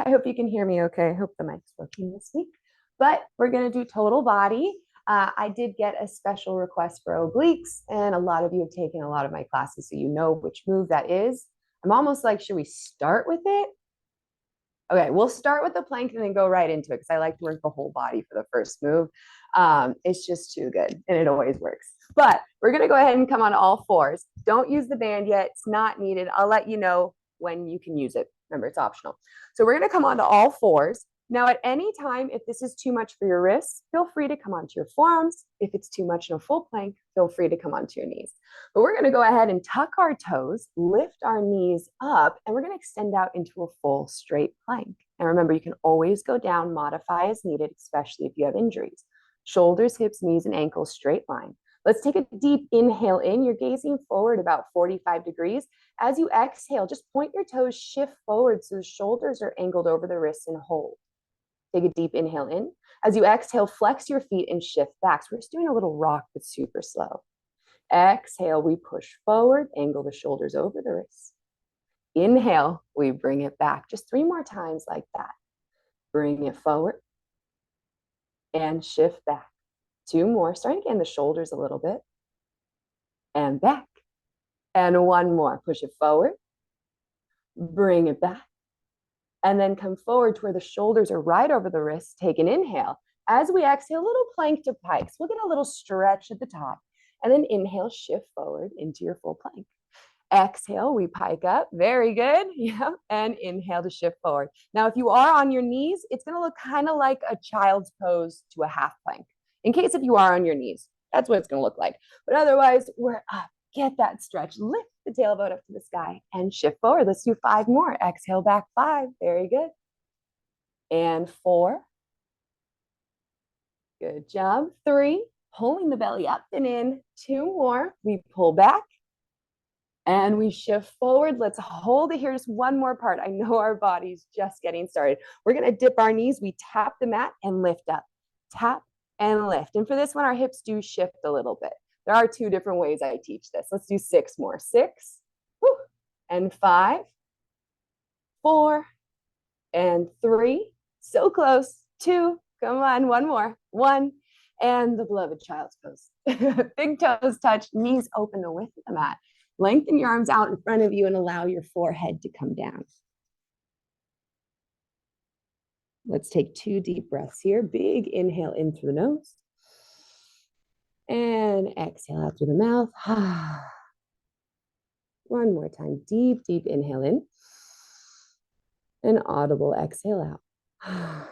I hope you can hear me okay. I hope the mic's working this week. But we're going to do total body. I did get a special request for obliques, and a lot of you have taken a lot of my classes, so you know which move that is. I'm almost like, should we start with it? Okay, we'll start with the plank and then go right into it because I like to work the whole body for the first move. It's just too good, and it always works. But we're going to go ahead and come on all fours. Don't use the band yet. It's not needed. I'll let you know when you can use it. Remember, it's optional. So we're going to come onto all fours. Now, at any time, if this is too much for your wrists, feel free to come onto your forearms. If it's too much in a full plank, feel free to come onto your knees. But we're going to go ahead and tuck our toes, lift our knees up, and we're going to extend out into a full straight plank. And remember, you can always go down, modify as needed, especially if you have injuries. Shoulders, hips, knees, and ankles, straight line. Let's take a deep inhale in. You're gazing forward about 45 degrees. As you exhale, just point your toes, shift forward so the shoulders are angled over the wrists and hold. Take a deep inhale in. As you exhale, flex your feet and shift back. So we're just doing a little rock, but super slow. Exhale, we push forward, angle the shoulders over the wrists. Inhale, we bring it back. Just 3 more times like that. Bring it forward and shift back. 2 more, starting to get in the shoulders a little bit. And back. And 1 more, push it forward. Bring it back. And then come forward to where the shoulders are right over the wrists. Take an inhale. As we exhale, a little plank to pikes. We'll get a little stretch at the top. And then inhale, shift forward into your full plank. Exhale, we pike up. Very good. Yeah. And inhale to shift forward. Now, if you are on your knees, it's going to look kind of like a child's pose to a half plank. In case if you are on your knees, that's what it's going to look like. But otherwise, we're up. Get that stretch. Lift the tailbone up to the sky and shift forward. Let's do 5 more. Exhale back 5. Very good. And 4. Good job. 3. Pulling the belly up and in. 2 more. We pull back. And we shift forward. Let's hold it here. Just 1 more part. I know our body's just getting started. We're going to dip our knees. We tap the mat and lift up. Tap and lift. And for this one, our hips do shift a little bit. There are 2 different ways I teach this. Let's do 6 more. 6. Woo, and 5. 4. And 3. So close. 2. Come on. 1 more. 1. And the beloved child's pose. Big toes touch. Knees open the width of the mat. Lengthen your arms out in front of you and allow your forehead to come down. Let's take 2 deep breaths here. Big inhale in through the nose. And exhale out through the mouth. 1 more time. Deep, deep inhale in. And audible exhale out.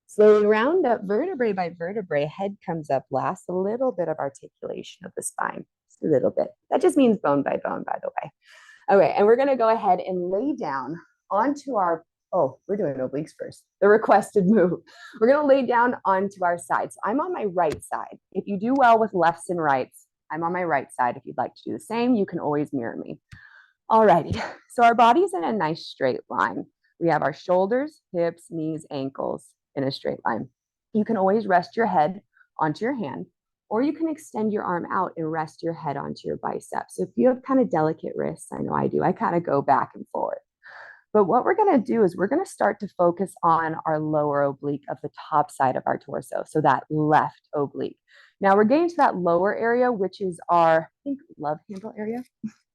Slowly round up vertebrae by vertebrae. Head comes up last. A little bit of articulation of the spine. Just a little bit. That just means bone by bone, by the way. Okay, and we're going to go ahead and lay down onto our, we're doing obliques first. The requested move. We're going to lay down onto our side. So I'm on my right side. If you do well with lefts and rights, I'm on my right side. If you'd like to do the same, you can always mirror me. All righty. So our body's in a nice straight line. We have our shoulders, hips, knees, ankles in a straight line. You can always rest your head onto your hand, or you can extend your arm out and rest your head onto your biceps. So if you have kind of delicate wrists, I know I do, I kind of go back and forth. But what we're going to do is we're going to start to focus on our lower oblique of the top side of our torso. So that left oblique. Now we're getting to that lower area, which is our, I think, love handle area.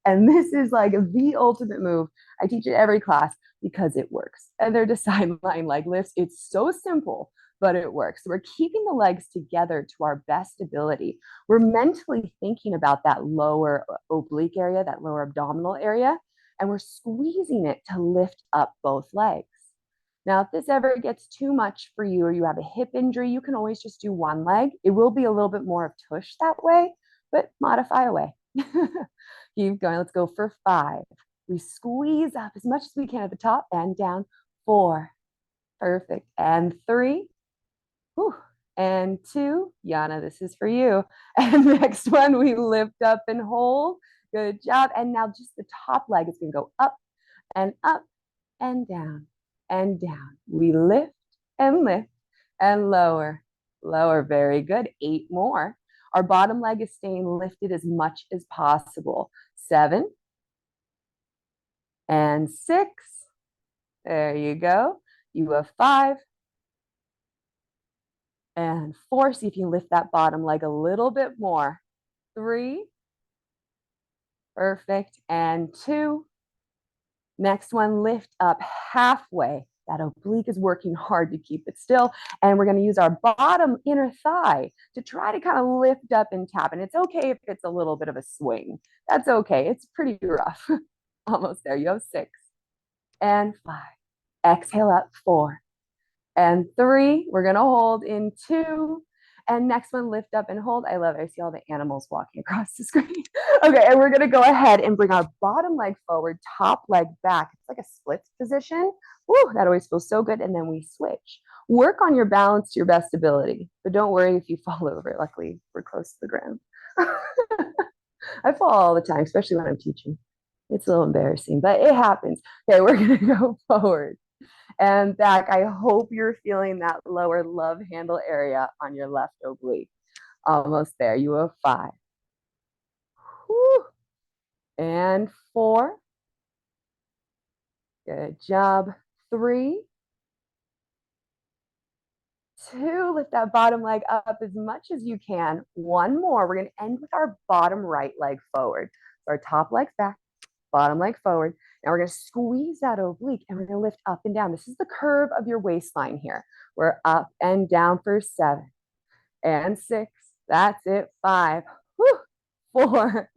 And this is like the ultimate move. I teach it every class because it works. And they're just sideline leg lifts. It's so simple, but it works. So we're keeping the legs together to our best ability. We're mentally thinking about that lower oblique area, that lower abdominal area, and we're squeezing it to lift up both legs. Now, if this ever gets too much for you or you have a hip injury, you can always just do 1 leg. It will be a little bit more of tush that way, but modify away. Keep going. Let's go for 5. We squeeze up as much as we can at the top and down. 4. Perfect. And 3. Whew. And 2. Yana, this is for you. And next one, we lift up and hold. Good job. And now just the top leg is going to go up and down and down. We lift and lower. Lower. Very good. 8 more. Our bottom leg is staying lifted as much as possible. 7 and 6 There you go. You have 5 and 4. See if you lift that bottom leg a little bit more. 3. Perfect. And 2. Next one, lift up halfway. That oblique is working hard to keep it still. And we're going to use our bottom inner thigh to try to kind of lift up and tap. And it's okay if it's a little bit of a swing. That's okay. It's pretty rough. Almost there. You have 6 and 5. Exhale up, 4 and 3. We're going to hold in 2. And next one, lift up and hold. I love it. I see all the animals walking across the screen. Okay, and we're going to go ahead and bring our bottom leg forward, top leg back. It's like a split position. Woo, that always feels so good. And then we switch. Work on your balance to your best ability. But don't worry if you fall over. Luckily, we're close to the ground. I fall all the time, especially when I'm teaching. It's a little embarrassing, but it happens. Okay, we're going to go forward and back. I hope you're feeling that lower love handle area on your left oblique. Almost there. You have 5. Whew. And 4. Good job. 3. 2. Lift that bottom leg up as much as you can. 1 more. We're going to end with our bottom right leg forward. So our top leg's back, bottom leg forward. Now we're going to squeeze that oblique and we're going to lift up and down. This is the curve of your waistline here. We're up and down for 7 and 6. That's it. 5. Whew. 4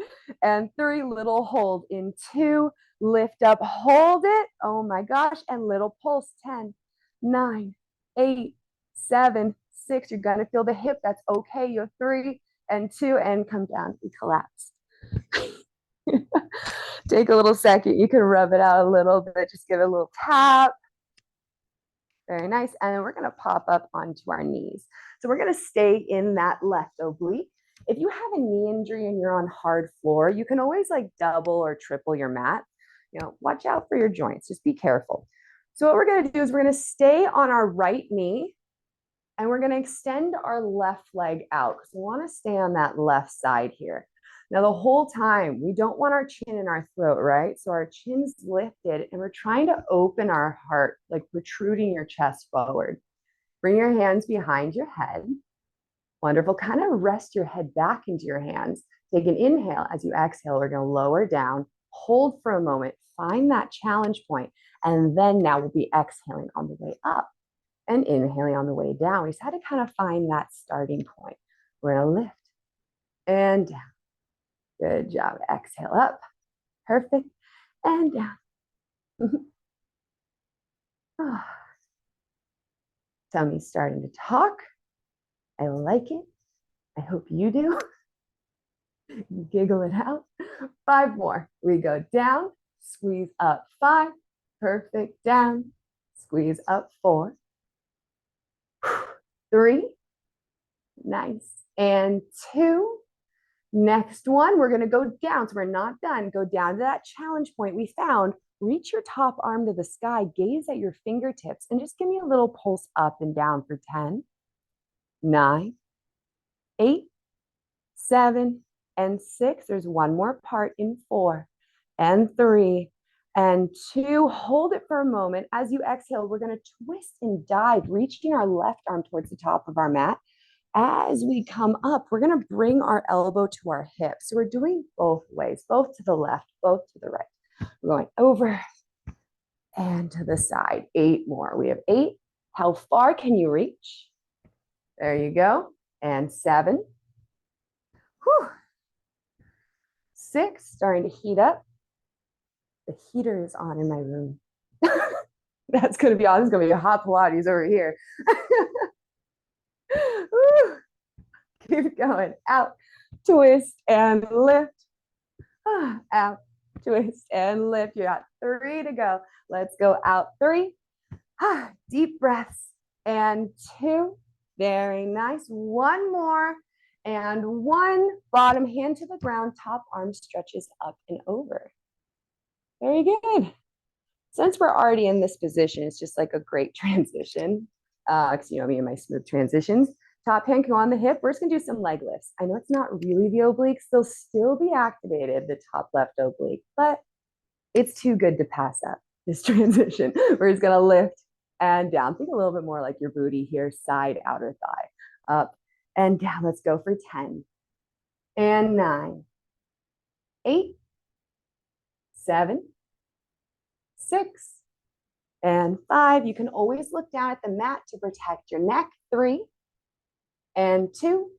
and 3. Little hold in 2. Lift up, hold it. Oh my gosh. And little pulse. 10, 9, 8, 7, 6. You're going to feel the hip. That's okay. You have 3 and 2 and come down. We collapse. Take a little second. You can rub it out a little bit. Just give it a little tap. Very nice. And then we're going to pop up onto our knees. So we're going to stay in that left oblique. If you have a knee injury and you're on hard floor, you can always like double or triple your mat. You know, watch out for your joints. Just be careful. So what we're going to do is we're going to stay on our right knee and we're going to extend our left leg out because we want to stay on that left side here. Now, the whole time, we don't want our chin in our throat, right? So our chin's lifted and we're trying to open our heart, like protruding your chest forward. Bring your hands behind your head. Wonderful. Kind of rest your head back into your hands. Take an inhale. As you exhale, we're going to lower down, hold for a moment, find that challenge point, and then now we'll be exhaling on the way up and inhaling on the way down. We just had to kind of find that starting point. We're going to lift and down. Good job. Exhale up. Perfect. And down. Tummy's starting to talk. I like it. I hope you do. Giggle it out. 5 more. We go down, squeeze up. 5. Perfect. Down, squeeze up. 4. 3. Nice. And 2. Next one, we're going to go down. So we're not done. Go down to that challenge point we found. Reach your top arm to the sky. Gaze at your fingertips and just give me a little pulse up and down for 10, 9, 8, 7, and 6. There's one more part in 4 and 3 and 2. Hold it for a moment. As you exhale, we're going to twist and dive, reaching our left arm towards the top of our mat. As we come up, we're going to bring our elbow to our hip. So we're doing both ways, both to the left, both to the right. We're going over and to the side. 8 more. We have 8. How far can you reach? There you go. And 7. Whew. 6, starting to heat up. The heater is on in my room. That's going to be awesome. It's going to be a hot Pilates over here. Keep going. Out, twist, and lift. Out, twist, and lift. You got 3 to go. Let's go out. 3. Deep breaths. And 2. Very nice. 1 more. And 1. Bottom hand to the ground. Top arm stretches up and over. Very good. Since we're already in this position, it's just like a great transition. Because you know me and my smooth transitions. Top hand can go on the hip. We're just going to do some leg lifts. I know it's not really the obliques. They'll still be activated, the top left oblique, but it's too good to pass up. this transition. We're just gonna lift and down. Think a little bit more like your booty here, side, outer thigh, up and down. Let's go for 10 and 9, 8, 7, 6, and 5. You can always look down at the mat to protect your neck. 3 and 2.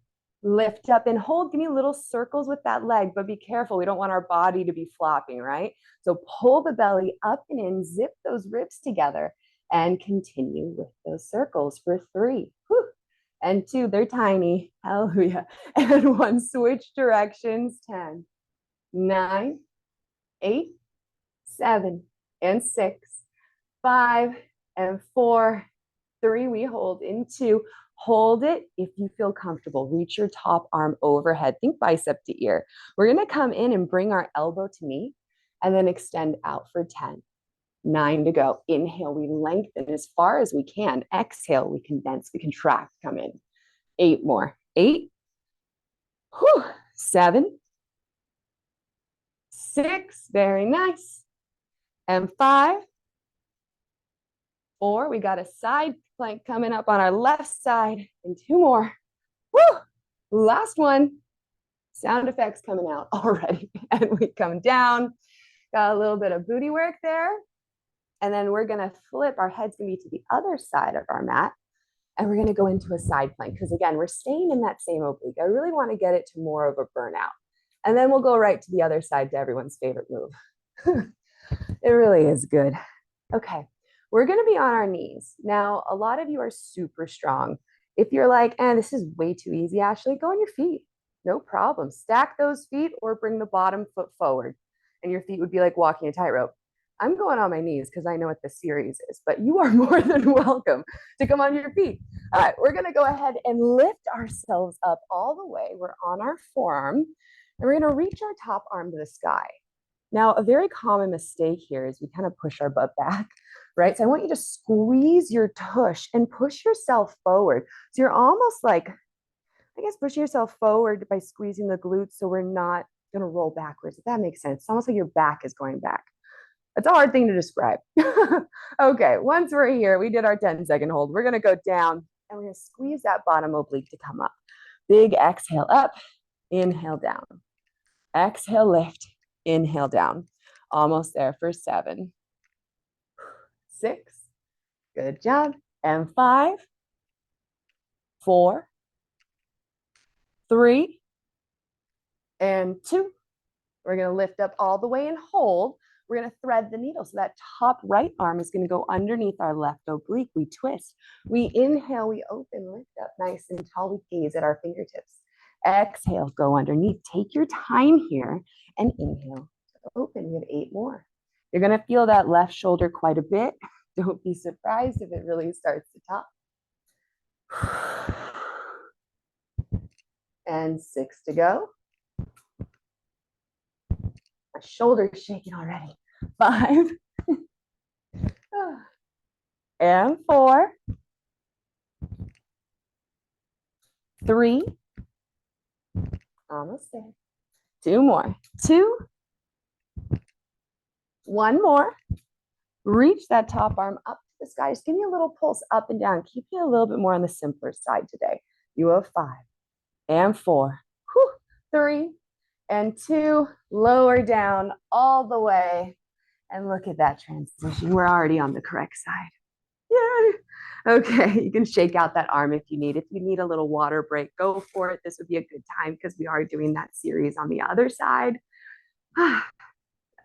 Lift up and hold. Give me little circles with that leg, but be careful. We don't want our body to be flopping, right? So pull the belly up and in, zip those ribs together, and continue with those circles for 3. Whew. And 2, they're tiny. Hallelujah. And 1, switch directions. 10, 9, 8, 7, and 6, 5, and 4, 3. We hold in 2. Hold it if you feel comfortable. Reach your top arm overhead. Think bicep to ear. We're going to come in and bring our elbow to knee and then extend out for 10. 9 to go. Inhale, we lengthen as far as we can. Exhale, we condense, we contract, come in. 8 more. 8. Whew. 7. 6. Very nice. And 5. 4. We got a side plank coming up on our left side. And 2 more. Woo! Last one. Sound effects coming out already. And we come down. Got a little bit of booty work there. And then we're going to flip. Our head's going to be to the other side of our mat. And we're going to go into a side plank. Because again, we're staying in that same oblique. I really want to get it to more of a burnout. And then we'll go right to the other side to everyone's favorite move. It really is good. Okay. We're going to be on our knees. Now, a lot of you are super strong. If you're like, this is way too easy, Ashley, go on your feet. No problem. Stack those feet or bring the bottom foot forward. And your feet would be like walking a tightrope. I'm going on my knees because I know what the series is, but you are more than welcome to come on your feet. All right, we're going to go ahead and lift ourselves up all the way. We're on our forearm, and we're going to reach our top arm to the sky. Now, a very common mistake here is we kind of push our butt back, right? So I want you to squeeze your tush and push yourself forward. So you're almost like, I guess, pushing yourself forward by squeezing the glutes so we're not going to roll backwards, if that makes sense. It's almost like your back is going back. It's a hard thing to describe. Okay, once we're here, we did our 10-second hold. We're going to go down, and we're going to squeeze that bottom oblique to come up. Big exhale up, inhale down. Exhale, lift. Inhale down. Almost there for 7, 6. Good job. And 5, 4, 3, and 2. We're going to lift up all the way and hold. We're going to thread the needle. So that top right arm is going to go underneath our left oblique. We twist. We inhale, we open, lift up nice and tall. We gaze at our fingertips. Exhale, go underneath. Take your time here and inhale. Open. We have 8 more. You're going to feel that left shoulder quite a bit. Don't be surprised if it really starts to top. And 6 to go. My shoulder's shaking already. 5. And 4. 3. Almost there. 2 more. 2. 1 more. Reach that top arm up to the sky. Just give me a little pulse up and down. Keep you a little bit more on the simpler side today. You have 5 and 4. 3 and 2. Lower down all the way. And look at that transition. We're already on the correct side. Yay. Okay, you can shake out that arm if you need. If you need a little water break, go for it. This would be a good time because we are doing that series on the other side.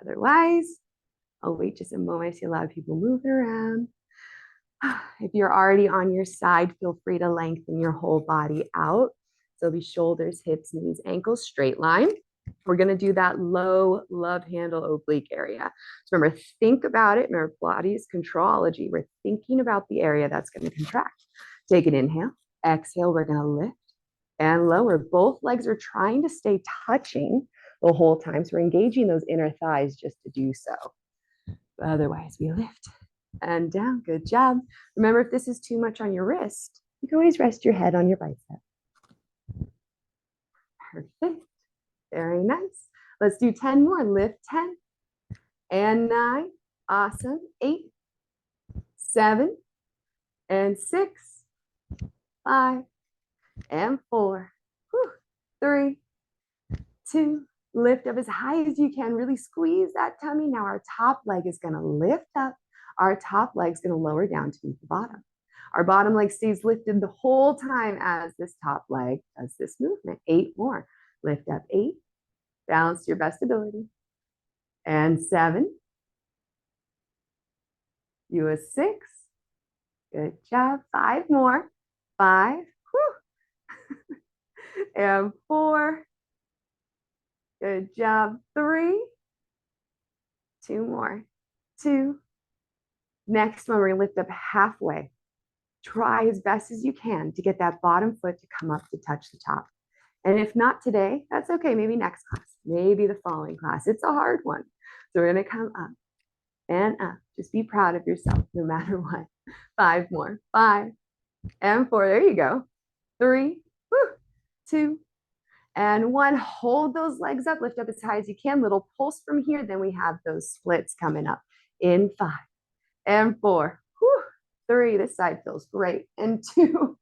Otherwise, I'll wait just a moment. I see a lot of people moving around. If you're already on your side, feel free to lengthen your whole body out. So it'll be shoulders, hips, knees, ankles, straight line. We're going to do that low love handle oblique area. So remember, think about it. Remember, body is controlology. We're thinking about the area that's going to contract. Take an inhale. Exhale, we're going to lift and lower. Both legs are trying to stay touching the whole time. So we're engaging those inner thighs just to do so. But otherwise, we lift and down. Good job. Remember, if this is too much on your wrist, you can always rest your head on your bicep. Perfect. Very nice. Let's do 10 more. Lift 10 and 9 Awesome. 8, 7, and 6, 5, and 4, 3, 2. Lift up as high as you can. Really squeeze that tummy. Now our top leg is going to lift up. Our top leg is going to lower down to meet the bottom. Our bottom leg stays lifted the whole time as this top leg does this movement. 8 more. Lift up. 8. Balance to your best ability. And 7. You a 6. Good job. 5 more. 5. And 4. Good job. 3. 2 more. 2. Next one, we're going to lift up halfway. Try as best as you can to get that bottom foot to come up to touch the top. And if not today, that's okay. Maybe next class, maybe the following class. It's a hard one. So we're going to come up and up. Just be proud of yourself no matter what. 5 more. 5 and 4. There you go. 3, 2, and 1. Hold those legs up. Lift up as high as you can. Little pulse from here. Then we have those splits coming up in 5 and 4. 3. This side feels great. And 2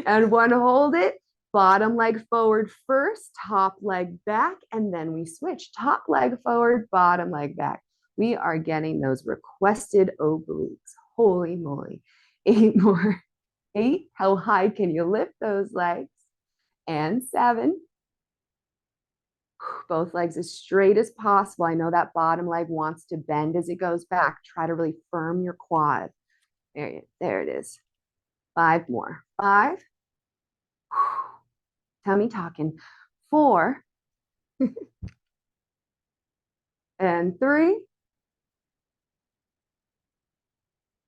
and 1. Hold it. Bottom leg forward first, top leg back, and then we switch. Top leg forward, bottom leg back. We are getting those requested obliques. Holy moly. 8 more. 8. How high can you lift those legs? And 7. Both legs as straight as possible. I know that bottom leg wants to bend as it goes back. Try to really firm your quad. There it is. 5 more. 5. Tummy talking. 4. And 3.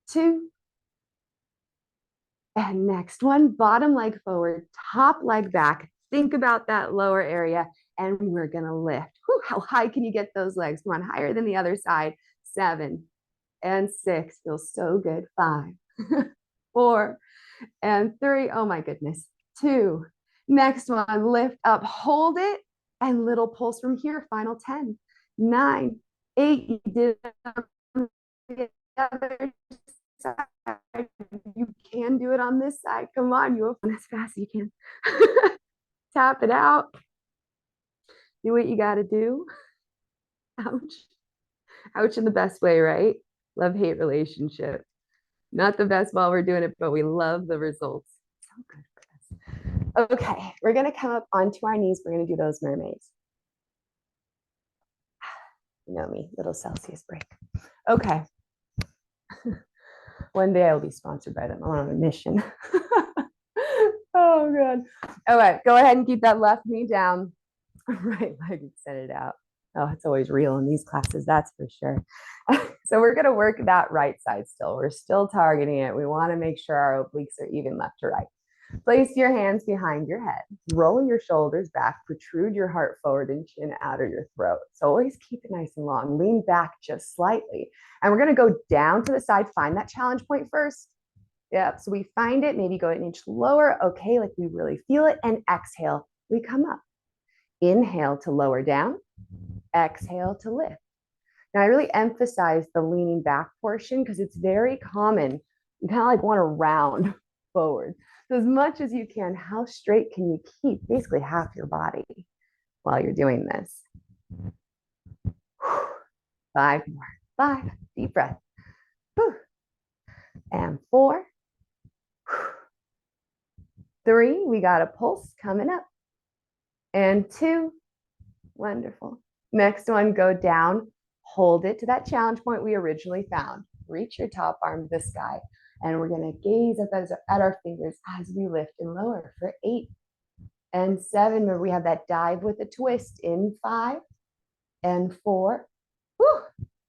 2. And next one, bottom leg forward, top leg back. Think about that lower area, and we're going to lift. How high can you get those legs? Come on, higher than the other side. 7 and 6. Feels so good. 5, 4, and 3. Oh my goodness. 2. Next one, lift up, hold it, and little pulse from here. Final 10, 9, 8. You did it on the other side. You can do it on this side. Come on, you open as fast as you can. Tap it out. Do what you got to do. Ouch. Ouch in the best way, right? Love-hate relationship. Not the best while we're doing it, but we love the results. So good for us. Okay, we're going to come up onto our knees. We're going to do those mermaids. You know me, little Celsius break. Okay. One day I'll be sponsored by them. I'm on a mission. Oh, God. All right, go ahead and keep that left knee down. Right leg, extend it out. Oh, it's always real in these classes, that's for sure. So we're going to work that right side still. We're still targeting it. We want to make sure our obliques are even left to right. Place your hands behind your head. Roll your shoulders back. Protrude your heart forward and chin out of your throat. So always keep it nice and long. Lean back just slightly. And we're going to go down to the side. Find that challenge point first. Yep. So we find it. Maybe go an inch lower. Okay. Like we really feel it. And exhale. We come up. Inhale to lower down. Exhale to lift. Now I really emphasize the leaning back portion because it's very common. You kind of like want to round forward. So as much as you can, how straight can you keep basically half your body while you're doing this? 5 more. 5. Deep breath. And 4. 3. We got a pulse coming up. And 2. Wonderful. Next one, go down. Hold it to that challenge point we originally found. Reach your top arm to the sky. And we're going to gaze up at our fingers as we lift and lower for 8 and 7. Remember, we have that dive with a twist in 5 and 4.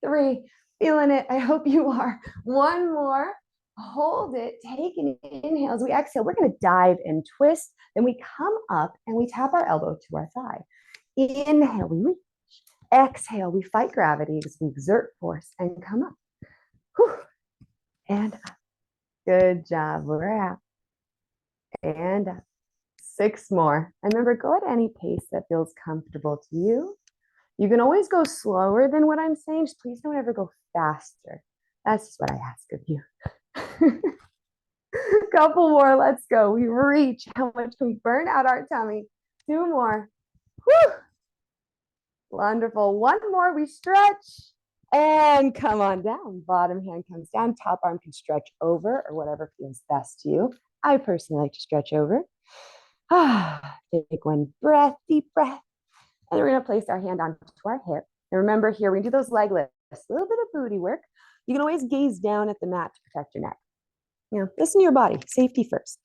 3. Feeling it. I hope you are. 1 more. Hold it. Take an inhale. As we exhale, we're going to dive and twist. Then we come up and we tap our elbow to our thigh. Inhale, we reach. Exhale, we fight gravity as we exert force and come up. And up. Good job. We're out. And up. 6 more. And remember, go at any pace that feels comfortable to you. You can always go slower than what I'm saying. Just please don't ever go faster. That's just what I ask of you. Couple more, let's go. We reach. How much can we burn out our tummy? Two more. Whew. Wonderful. One more, we stretch and come on down. Bottom hand comes down, top arm can stretch over or whatever feels best to you. I personally like to stretch over. Take one breath, deep breath. And we're going to place our hand onto our hip. And remember here, we do those leg lifts, a little bit of booty work. You can always gaze down at the mat to protect your neck. You know, listen to your body, safety first.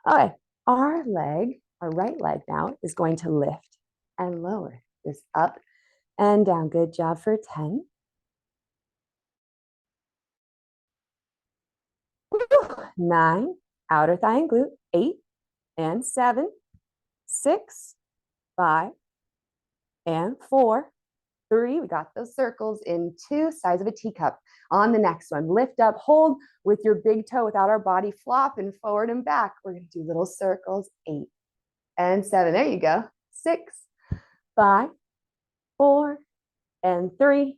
Okay, our right leg now is going to lift and lower. This up and down. Good job for 10. Woo. 9, outer thigh and glute. 8 and 7, 6, 5, and 4, 3. We got those circles in 2, size of a teacup. On the next one, lift up, hold with your big toe without our body flopping forward and back. We're going to do little circles. 8 and 7. There you go. 6, 5, 4, and 3,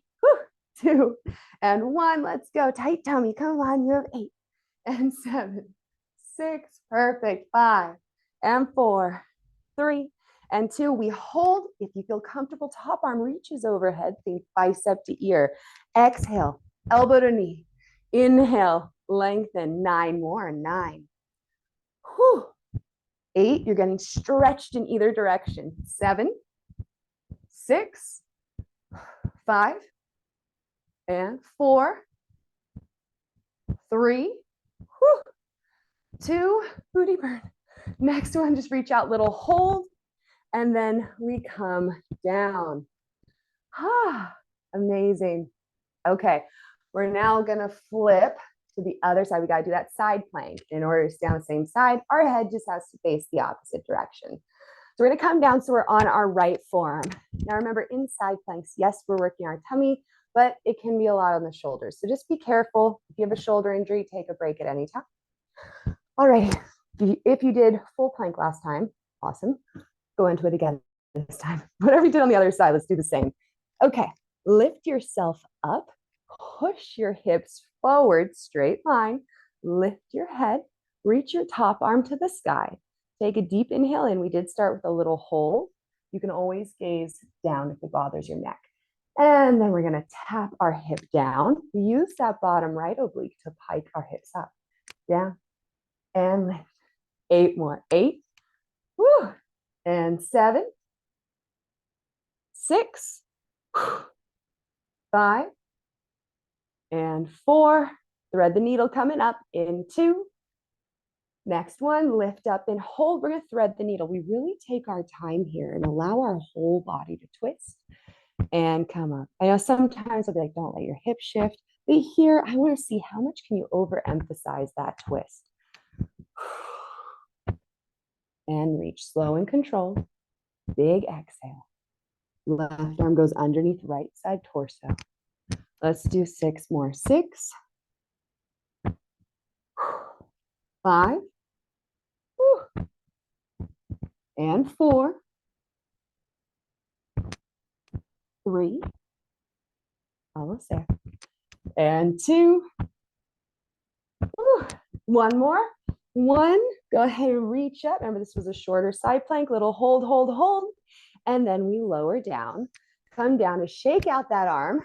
2, and 1. Let's go. Tight tummy. Come on. You have 8 and 7, 6. Perfect. 5 and 4, 3, and 2. We hold. If you feel comfortable, top arm reaches overhead. Think bicep to ear. Exhale, elbow to knee. Inhale, lengthen. 9 more. 9. Whew. 8. You're getting stretched in either direction. 7, 6, 5, and 4, 3, 2, booty burn. Next one, just reach out, little hold, and then we come down. Amazing. Okay, we're now gonna flip to the other side. We gotta do that side plank. In order to stay on the same side, our head just has to face the opposite direction. So we're gonna come down so we're on our right forearm. Now remember, in side planks, yes, we're working our tummy, but it can be a lot on the shoulders. So just be careful. If you have a shoulder injury, take a break at any time. All right, if you did full plank last time, awesome. Go into it again this time. Whatever you did on the other side, let's do the same. Okay, lift yourself up, push your hips forward, straight line, lift your head, reach your top arm to the sky. Take a deep inhale in. We did start with a little hold. You can always gaze down if it bothers your neck. And then we're going to tap our hip down. Use that bottom right oblique to pike our hips up. Down and lift. 8 more. 8. Woo. And 7, 6, 5, and 4. Thread the needle coming up in 2. Next one, lift up and hold. We're going to thread the needle. We really take our time here and allow our whole body to twist and come up. I know sometimes I'll be like, don't let your hip shift. But here, I want to see how much can you overemphasize that twist. And reach, slow and controlled. Big exhale. Left arm goes underneath right side torso. Let's do 6 more. 6, 5, and 4, 3, almost there, and 2, 1 more. 1, go ahead and reach up. Remember, this was a shorter side plank, little hold, hold, hold. And then we lower down, come down to shake out that arm.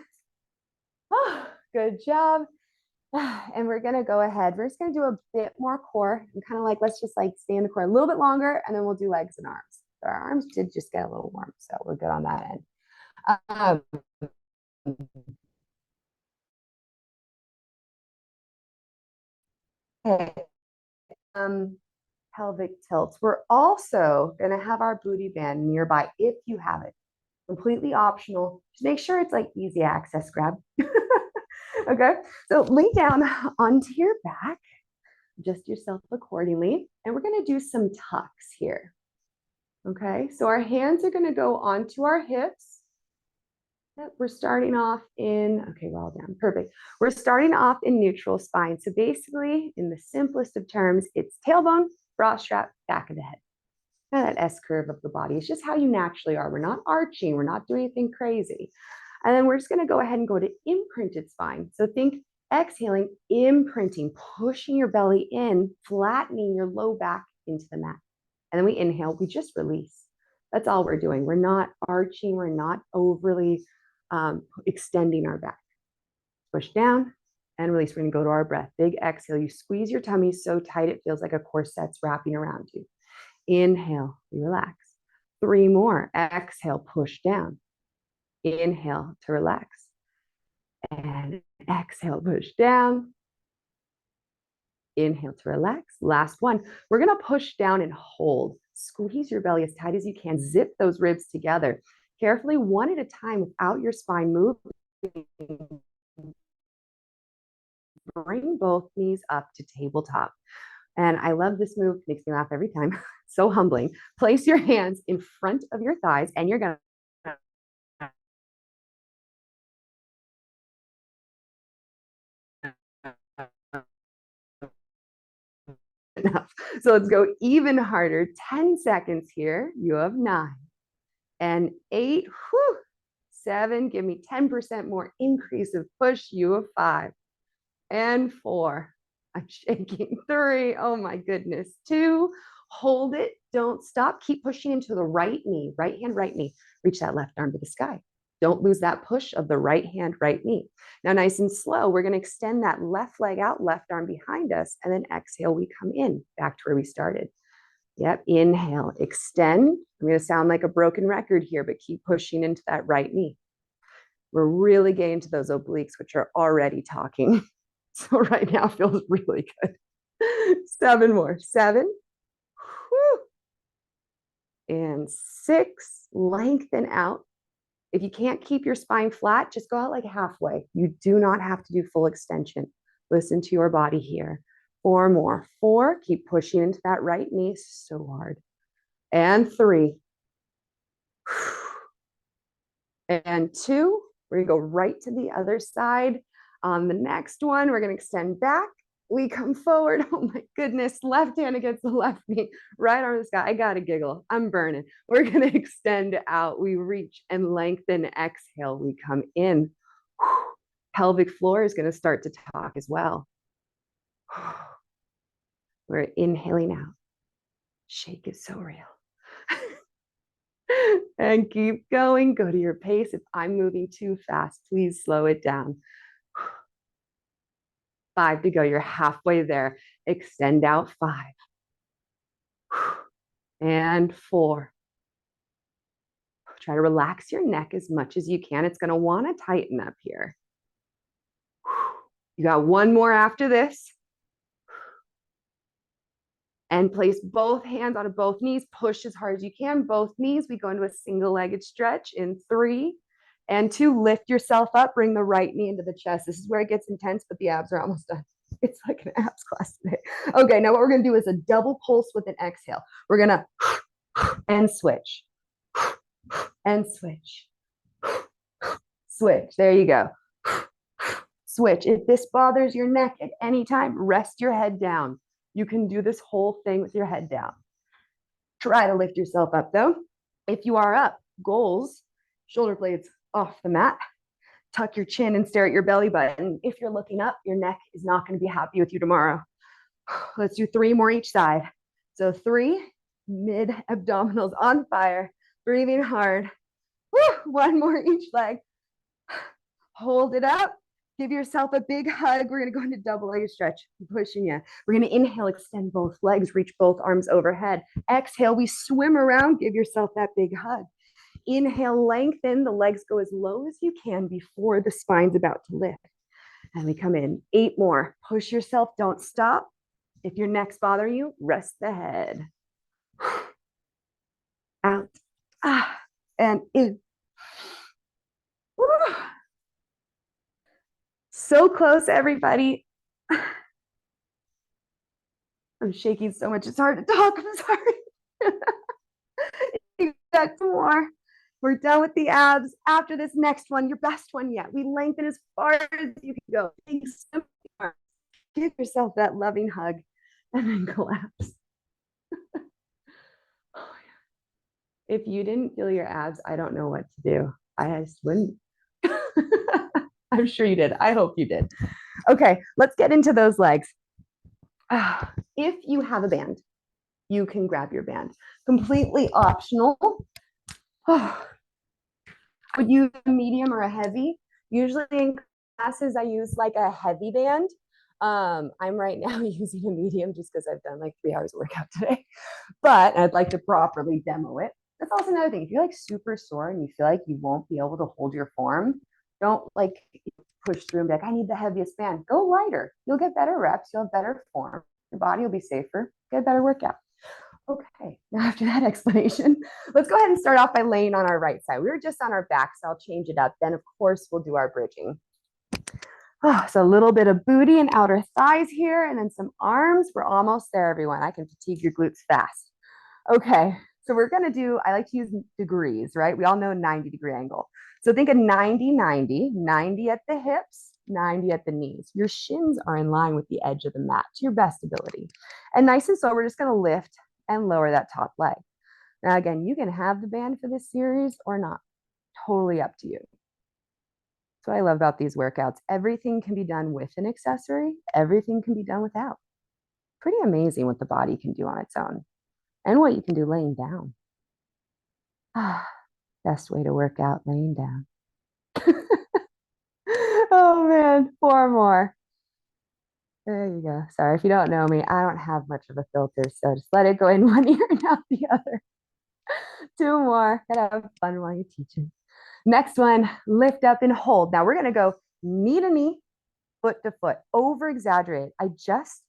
Good job. And we're going to go ahead. We're just going to do a bit more core and kind of like, let's just like stay in the core a little bit longer, and then we'll do legs and arms. So our arms did just get a little warm, so we're good on that end. Okay. Pelvic tilts. We're also going to have our booty band nearby if you have it. Completely optional. Just make sure it's like easy access grab. Okay, so lay down onto your back, adjust yourself accordingly, and we're going to do some tucks here. Okay, so our hands are going to go onto our hips. Yep, we're starting off in, okay, we're all down, perfect. We're starting off in neutral spine. So basically, in the simplest of terms, it's tailbone, bra strap, back of the head. Now that S curve of the body, it's just how you naturally are. We're not arching, we're not doing anything crazy. And then we're just going to go ahead and go to imprinted spine. So think exhaling, imprinting, pushing your belly in, flattening your low back into the mat. And then we inhale, we just release. That's all we're doing. We're not arching, we're not overly extending our back. Push down and release. We're going to go to our breath. Big exhale. You squeeze your tummy so tight it feels like a corset's wrapping around you. Inhale, you relax. 3 more. Exhale, push down. Inhale to relax. And exhale, push down. Inhale to relax. Last one. We're going to push down and hold. Squeeze your belly as tight as you can. Zip those ribs together. Carefully, one at a time without your spine moving. Bring both knees up to tabletop. And I love this move. Makes me laugh every time. So humbling. Place your hands in front of your thighs and you're going to enough. So let's go even harder. 10 seconds here. You have 9 and 8. Whew, 7. Give me 10% more increase of push. You have 5 and 4. I'm shaking. 3. Oh my goodness. 2. Hold it. Don't stop. Keep pushing into the right knee. Right hand, right knee. Reach that left arm to the sky. Don't lose that push of the right hand, right knee. Now, nice and slow, we're going to extend that left leg out, left arm behind us, and then exhale, we come in back to where we started. Yep, inhale, extend. I'm going to sound like a broken record here, but keep pushing into that right knee. We're really getting to those obliques, which are already talking. So right now feels really good. 7 more. 7. Whew. And 6. Lengthen out. If you can't keep your spine flat, just go out like halfway. You do not have to do full extension. Listen to your body here. 4 more. 4. Keep pushing into that right knee so hard. And 3. And 2. We're going to go right to the other side. On the next one, we're going to extend back. We come forward. Oh my goodness. Left hand against the left knee. Right arm to the sky. I got to giggle. I'm burning. We're going to extend out. We reach and lengthen. Exhale. We come in. Pelvic floor is going to start to talk as well. We're inhaling out. Shake is so real. And keep going. Go to your pace. If I'm moving too fast, please slow it down. 5 to go. You're halfway there. Extend out. 5. And 4. Try to relax your neck as much as you can. It's going to want to tighten up here. You got 1 more after this. And place both hands onto both knees. Push as hard as you can. Both knees. We go into a single-legged stretch in 3 and 2. Lift yourself up. Bring the right knee into the chest. This is where it gets intense, but the abs are almost done. It's like an abs class today. Okay, now what we're going to do is a double pulse with an exhale. We're going to and switch. And switch. Switch. There you go. Switch. If this bothers your neck at any time, rest your head down. You can do this whole thing with your head down. Try to lift yourself up though. If you are up, goals, shoulder blades off the mat. Tuck your chin and stare at your belly button. If you're looking up, your neck is not going to be happy with you tomorrow. Let's do 3 more each side. So 3, mid abdominals on fire, breathing hard. Woo, 1 more each leg. Hold it up. Give yourself a big hug. We're going to go into double-legged stretch. I'm pushing you. We're going to inhale, extend both legs, reach both arms overhead. Exhale, we swim around. Give yourself that big hug. Inhale, lengthen. The legs go as low as you can before the spine's about to lift. And we come in. 8 more. Push yourself. Don't stop. If your neck's bothering you, rest the head. Out. And in. Woo. So close, everybody. I'm shaking so much. It's hard to talk. I'm sorry. You got 2 more. We're done with the abs. After this next one, your best one yet. We lengthen as far as you can go. Give yourself that loving hug and then collapse. If you didn't feel your abs, I don't know what to do. I just wouldn't. I'm sure you did. I hope you did. Okay, let's get into those legs. If you have a band, you can grab your band. Completely optional. Would you a medium or a heavy? Usually in classes, I use like a heavy band. I'm right now using a medium just because I've done like 3 hours of workout today, but I'd like to properly demo it. That's also another thing. If you're like super sore and you feel like you won't be able to hold your form, don't like push through and be like, I need the heaviest band. Go lighter. You'll get better reps. You'll have better form. Your body will be safer. Get a better workout. Okay, now after that explanation, let's go ahead and start off by laying on our right side. We were just on our back, so I'll change it up. Then, of course, we'll do our bridging. Oh, so a little bit of booty and outer thighs here, and then some arms. We're almost there, everyone. I can fatigue your glutes fast. Okay, so we're gonna do, I like to use degrees, right? We all know 90-degree angle. So think of 90, 90, 90 at the hips, 90 at the knees. Your shins are in line with the edge of the mat to your best ability. And nice and slow, we're just gonna lift and lower that top leg. Now, again, you can have the band for this series or not. Totally up to you. So I love about these workouts. Everything can be done with an accessory. Everything can be done without. Pretty amazing what the body can do on its own and what you can do laying down. Best way to work out, laying down. Oh man, 4 more. There you go. Sorry, if you don't know me, I don't have much of a filter, so just let it go in one ear and out the other. 2 more. Gotta have fun while you're teaching. Next one, lift up and hold. Now we're gonna go knee to knee, foot to foot. Over exaggerate. I just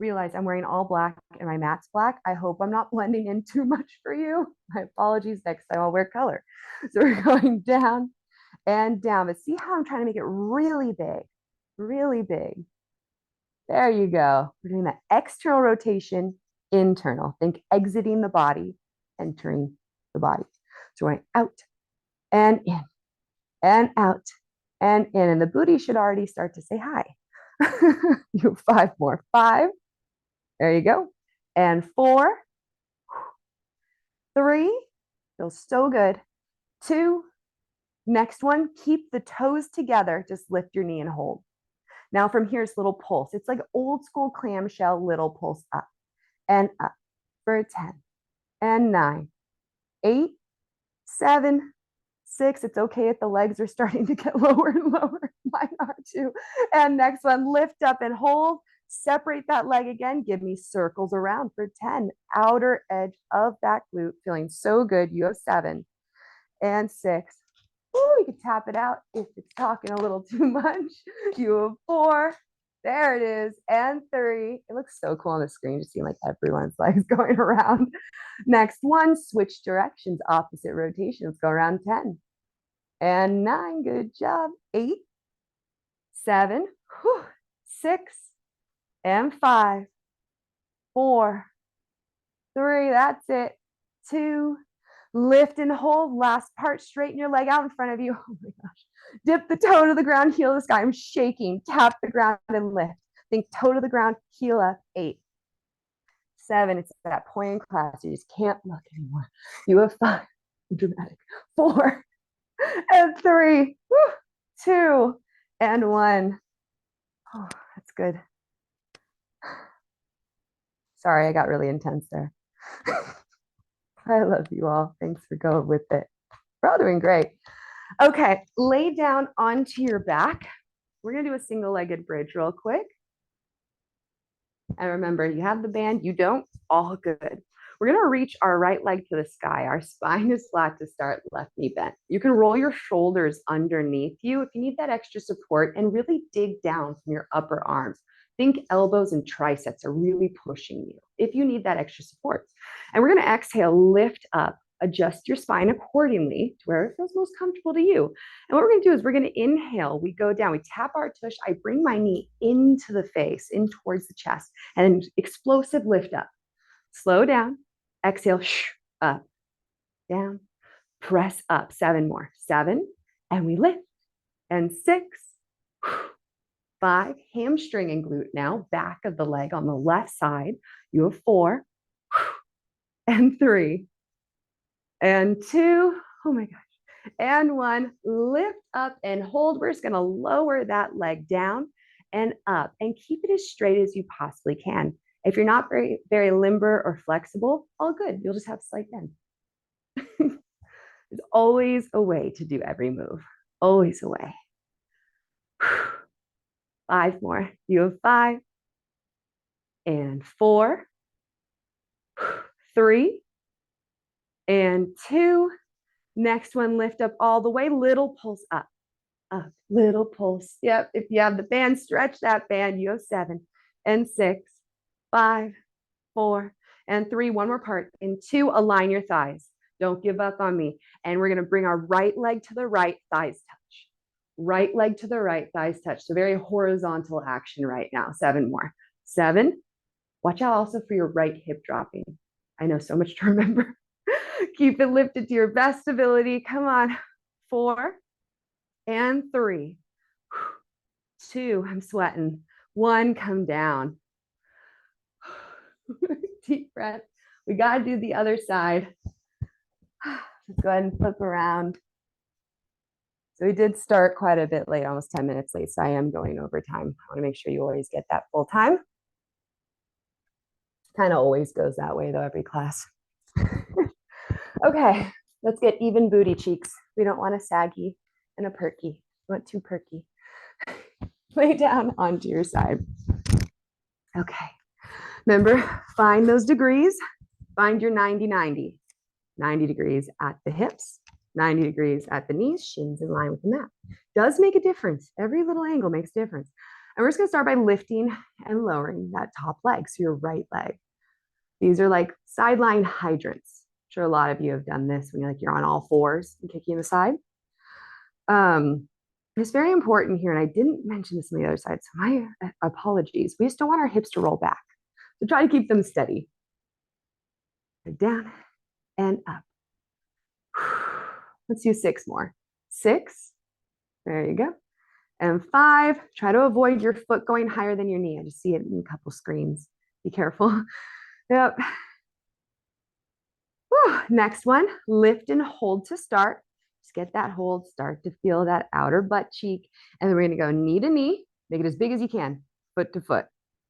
realized I'm wearing all black and my mat's black. I hope I'm not blending in too much for you. My apologies. Next time I'll wear color. So we're going down and down. But see how I'm trying to make it really big, really big. There you go. We're doing that external rotation, internal. Think exiting the body, entering the body. So we're going out and in and out and in. And the booty should already start to say hi. You have 5 more. 5. There you go. And 4. 3. Feels so good. 2. Next one, keep the toes together. Just lift your knee and hold. Now from here, it's little pulse. It's like old school clamshell, little pulse up and up for 10 and 9, 8, 7, 6. It's okay if the legs are starting to get lower and lower. Mine are too. And next one, lift up and hold. Separate that leg again. Give me circles around for 10. Outer edge of that glute. Feeling so good. You have 7 and 6. Ooh, you can tap it out if it's talking a little too much. You have 4. There it is. And 3. It looks so cool on the screen, just seeing like everyone's legs going around. Next one, switch directions, opposite rotations. Go around 10 and 9. Good job. 8, 7, 6, and 5, 4, 3. That's it. 2. Lift and hold. Last part. Straighten your leg out in front of you. Oh my gosh. Dip the toe to the ground. Heel to the sky. I'm shaking. Tap the ground and lift. Think toe to the ground. Heel up. 8, 7. It's that point in class. You just can't look anymore. You have 5. Dramatic. 4 and 3. 2 and 1. Oh, that's good. Sorry, I got really intense there. I love you all. Thanks for going with it. We're all doing great. Okay, lay down onto your back. We're gonna do a single-legged bridge real quick. And remember, you have the band, you don't, all good. We're gonna reach our right leg to the sky. Our spine is flat to start, left knee bent. You can roll your shoulders underneath you if you need that extra support and really dig down from your upper arms. Think elbows and triceps are really pushing you if you need that extra support. And we're gonna exhale, lift up, adjust your spine accordingly to where it feels most comfortable to you. And what we're gonna do is we're gonna inhale, we go down, we tap our tush, I bring my knee into the face, in towards the chest, and explosive lift up. Slow down, exhale, up, down, press up. 7 more. 7, and we lift. And 6, 5, hamstring and glute now, back of the leg on the left side. You have 4, and 3, and 2. Oh my gosh. and one. Lift up and hold. We're just going to lower that leg down and up and keep it as straight as you possibly can. If you're not very, very limber or flexible, all good. You'll just have a slight bend. There's always a way to do every move. Always a way. 5 more. You have 5 and 4, 3 and 2. Next one, lift up all the way. Little pulse up, up, little pulse. Yep. If you have the band, stretch that band. You have 7 and 6, 5, 4 and 3. One more part. In 2, align your thighs. Don't give up on me. And we're going to bring our right leg to the right, thighs touch. Right leg to the right, thighs touch. So very horizontal action right now. 7 more. 7. Watch out also for your right hip dropping. I know, so much to remember. Keep it lifted to your best ability. Come on. 4 and 3. 2, I'm sweating. 1, come down. Deep breath. We got to do the other side. Let's go ahead and flip around. So we did start quite a bit late, almost 10 minutes late. So I am going over time. I want to make sure you always get that full time. Kind of always goes that way though, every class. Okay, let's get even booty cheeks. We don't want a saggy and a perky. We want 2 perky. Lay down onto your side. Okay. Remember, find those degrees. Find your 90-90. 90 degrees at the hips, 90 degrees at the knees, shins in line with the mat. Does make a difference. Every little angle makes a difference. And we're just gonna start by lifting and lowering that top leg, so your right leg. These are like sideline hydrants. I'm sure a lot of you have done this when you're on all fours and kicking the side. It's very important here, and I didn't mention this on the other side, so my apologies. We just don't want our hips to roll back. So try to keep them steady. Down and up. Let's do 6 more. 6. There you go. And 5. Try to avoid your foot going higher than your knee. I just see it in a couple screens. Be careful. Yep. Whew. Next one, lift and hold to start. Just get that hold, start to feel that outer butt cheek. And then we're going to go knee to knee, make it as big as you can, foot to foot.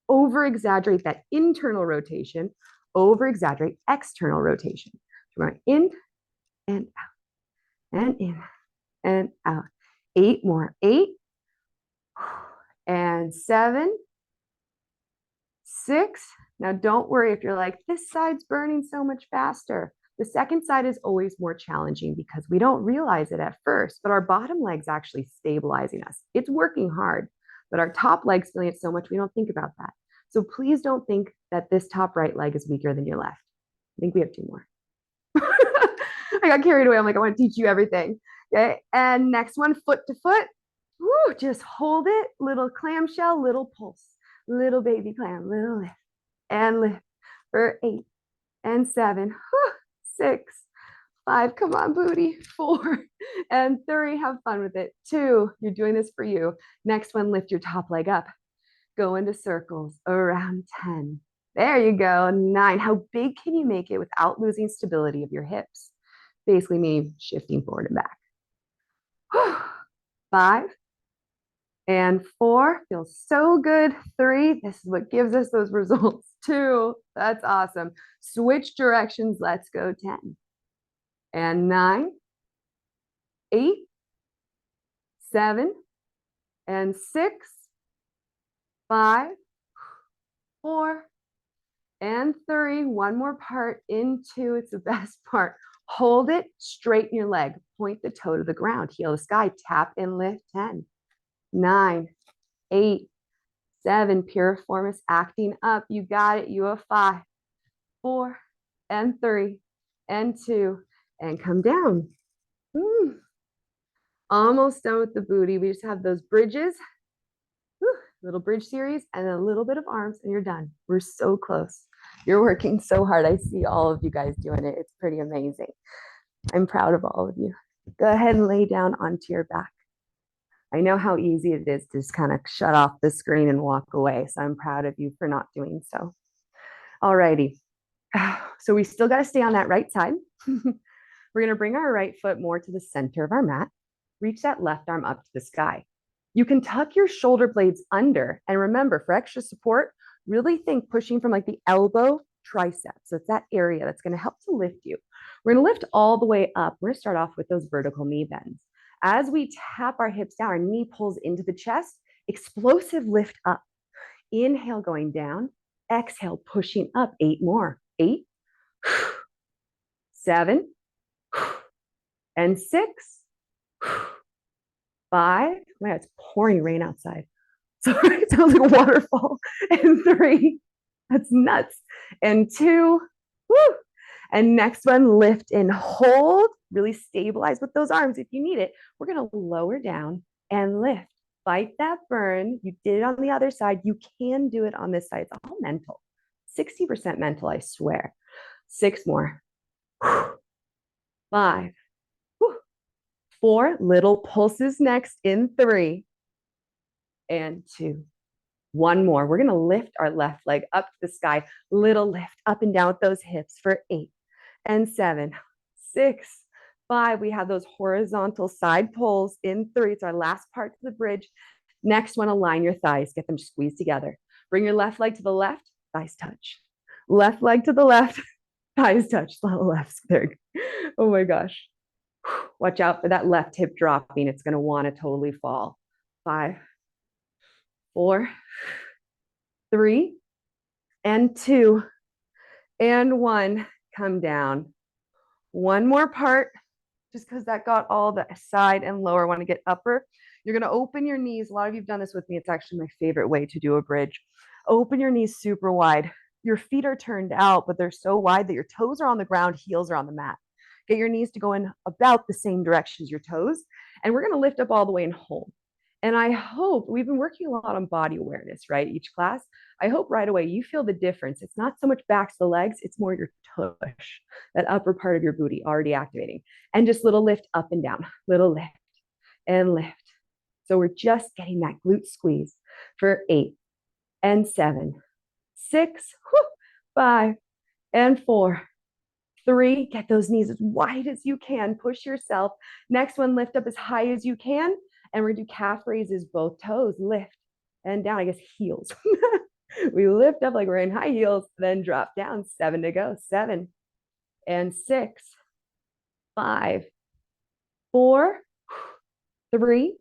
Over exaggerate that internal rotation, over exaggerate external rotation. So we're going in and out, and in and out. 8 more. 8 and 7, 6. Now, don't worry if you're like, this side's burning so much faster. The second side is always more challenging because we don't realize it at first, but our bottom leg's actually stabilizing us. It's working hard, but our top leg's feeling it so much we don't think about that. So please don't think that this top right leg is weaker than your left. I think we have 2 more. I got carried away. I'm like, I want to teach you everything. Okay. And next one, foot to foot. Woo, just hold it. Little clamshell, little pulse, little baby clam, little lift and lift for 8 and 7, 6, 5. Come on, booty. 4 and 3. Have fun with it. 2. You're doing this for you. Next one, lift your top leg up. Go into circles around 10. There you go. 9. How big can you make it without losing stability of your hips? Basically me shifting forward and back. 5 and 4. Feels so good. 3. This is what gives us those results. 2. That's awesome. Switch directions. Let's go. 10 and 9, 8, 7 and 6, 5, 4 and 3. One more part. In 2. It's the best part. Hold it, straighten your leg, point the toe to the ground, heel the sky, tap and lift. 10, 9, 8, 7. Piriformis acting up. You got it. You have 5, 4 and 3 and 2 and come down. Almost done with the booty. We just have those bridges. Little bridge series and a little bit of arms and you're done. We're so close. You're working so hard. I see all of you guys doing it. It's pretty amazing. I'm proud of all of you. Go ahead and lay down onto your back. I know how easy it is to just kind of shut off the screen and walk away. So I'm proud of you for not doing so. All righty. So we still got to stay on that right side. We're going to bring our right foot more to the center of our mat. Reach that left arm up to the sky. You can tuck your shoulder blades under. And remember, for extra support, really think pushing from like the elbow, triceps. It's that area that's going to help to lift you. We're going to lift all the way up. We're going to start off with those vertical knee bends. As we tap our hips down, our knee pulls into the chest, explosive lift up. Inhale, going down. Exhale, pushing up. 8 more. 8, 7, and 6, 5. Man, it's pouring rain outside. Sorry, it sounds like a waterfall. And 3, that's nuts. And 2, woo. And next one, lift and hold. Really stabilize with those arms if you need it. We're going to lower down and lift. Fight that burn. You did it on the other side. You can do it on this side. It's all mental. 60% mental, I swear. 6 more. 5. 4. Little pulses next in 3 and 2. 1 more. We're going to lift our left leg up to the sky. Little lift up and down with those hips for 8 and 7, 6, 5. We have those horizontal side pulls in 3. It's our last part to the bridge. Next one, align your thighs. Get them squeezed together. Bring your left leg to the left. Thighs touch. Left leg to the left. Thighs touch. Left. There. Oh my gosh. Watch out for that left hip dropping. It's going to want to totally fall. 5, 4, 3, and 2, and 1. Come down. 1 more part, just because that got all the side and lower. I want to get upper. You're going to open your knees. A lot of you have done this with me. It's actually my favorite way to do a bridge. Open your knees super wide. Your feet are turned out, but they're so wide that your toes are on the ground, heels are on the mat. Get your knees to go in about the same direction as your toes. And we're going to lift up all the way and hold. And I hope we've been working a lot on body awareness, right? Each class. I hope right away you feel the difference. It's not so much back to the legs, it's more your tush, that upper part of your booty already activating. And just little lift up and down, little lift and lift. So we're just getting that glute squeeze for 8 and 7, 6, 5, and 4, 3. Get those knees as wide as you can. Push yourself. Next one, lift up as high as you can. And we're going to do calf raises, both toes, lift and down. I guess heels. We lift up like we're in high heels, then drop down. 7 to go. 7 and 6, 5, 4, 3,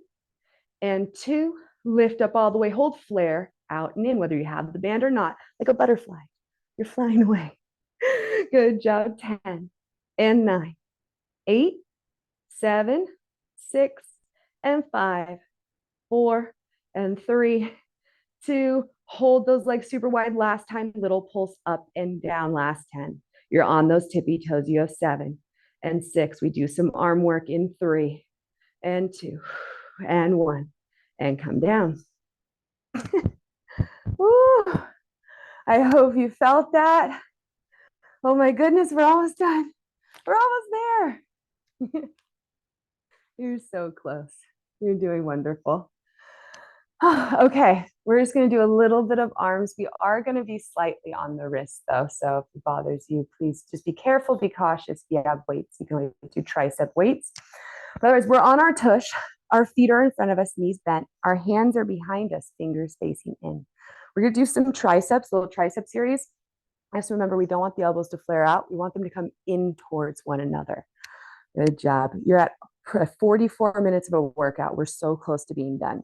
and 2. Lift up all the way. Hold flare out and in, whether you have the band or not, like a butterfly. You're flying away. Good job. 10 and 9, 8, 7, 6, and 5, 4, and 3, 2. Hold those legs super wide. Last time, little pulse up and down. Last 10. You're on those tippy toes. You have 7 and 6. We do some arm work in 3 and 2 and 1, and come down. Woo. I hope you felt that. Oh my goodness, we're almost done. We're almost there. You're so close. You're doing wonderful. Okay, we're just going to do a little bit of arms. We are going to be slightly on the wrist though, so if it bothers you, please just be careful, be cautious. If you have weights, you can do tricep weights. Otherwise, we're on our tush. Our feet are in front of us, knees bent. Our hands are behind us, fingers facing in. We're going to do some triceps, little tricep series. Just remember, we don't want the elbows to flare out. We want them to come in towards one another. Good job. You're at 44 minutes of a workout. We're so close to being done.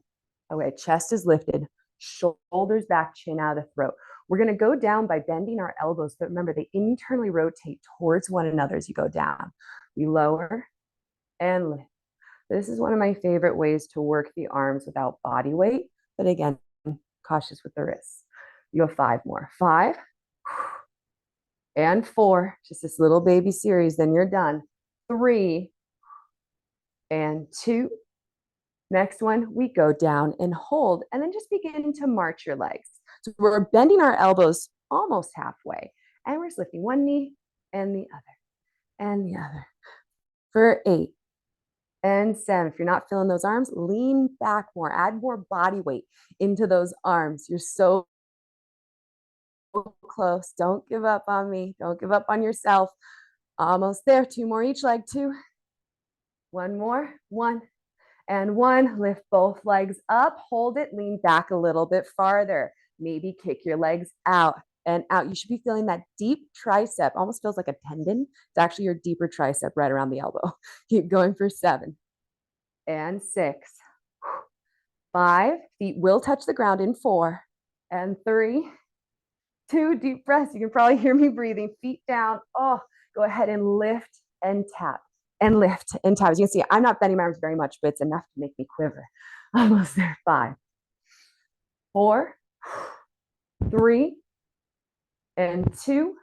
Okay, chest is lifted, shoulders back, chin out of the throat. We're going to go down by bending our elbows, but remember, they internally rotate towards one another as you go down. We lower and lift. This is one of my favorite ways to work the arms without body weight, but again, cautious with the wrists. You have 5 more. 5 and 4, just this little baby series, then you're done. 3 and 2. Next one, we go down and hold, and then just begin to march your legs. So we're bending our elbows almost halfway, and we're just lifting one knee and the other and the other for 8 and 7. If you're not feeling those arms, lean back more, add more body weight into those arms. You're so close. Don't give up on me. Don't give up on yourself. Almost there. 2 more each leg. 2. 1 more. 1 and 1. Lift both legs up. Hold it. Lean back a little bit farther. Maybe kick your legs out and out. You should be feeling that deep tricep. Almost feels like a tendon. It's actually your deeper tricep right around the elbow. Keep going for 7 and 6. 5. Feet will touch the ground in 4 and 3. 2. Deep breaths. You can probably hear me breathing. Feet down. Oh, go ahead and lift and tap and lift and tap. As you can see, I'm not bending my arms very much, but it's enough to make me quiver. Almost there. 5, 4, 3, and 2.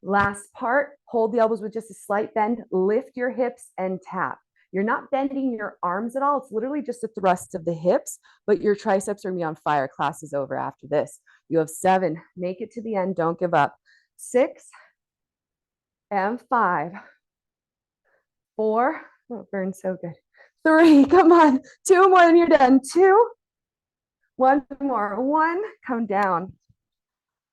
Last part. Hold the elbows with just a slight bend. Lift your hips and tap. You're not bending your arms at all. It's literally just a thrust of the hips, but your triceps are gonna be on fire. Class is over after this. You have 7. Make it to the end. Don't give up. 6 and 5, 4. Oh, it burns so good. 3. Come on. 2 more and you're done. 2. 1 more. 1. Come down.